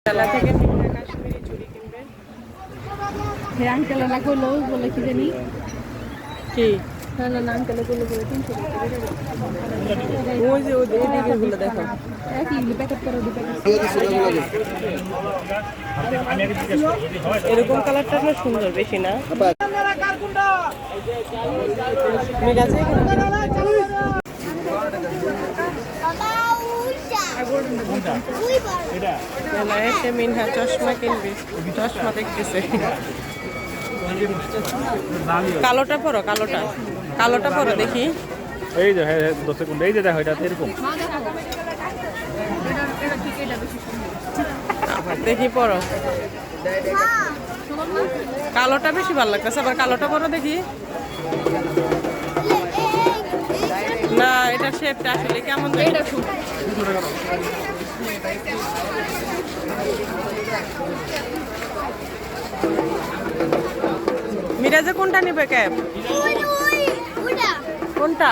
মেলা থেকে তিনটা কাশ্মীরি চুড়ি কিনবে। আঙ্কেল না করলো বলে কি জানি কি না না না আঙ্কেল করলো বলে 300 টাকা ওই যে ওই এদিকে গুলো দেখো। একই প্যাকেট করে দিতে এরকম কালারটা না সুন্দর, বেশি না। মিরাজে মেলায় এসে মিনহা চশমা কিনবে, চশমা দেখতেছে। কালোটা পরো, কালোটা কালোটা পরো দেখি। এই যে হ্যাঁ 10 সেকেন্ড এই যে দেখো এটা এরকম দেখি পরো। কালোটা বেশি ভালো লাগতেছে, আবার কালোটা পরো দেখি। না এটা শেপটা আসলে কেমন এটা মিরাজে কোনটা নিবে ক্যাব? কোনটা?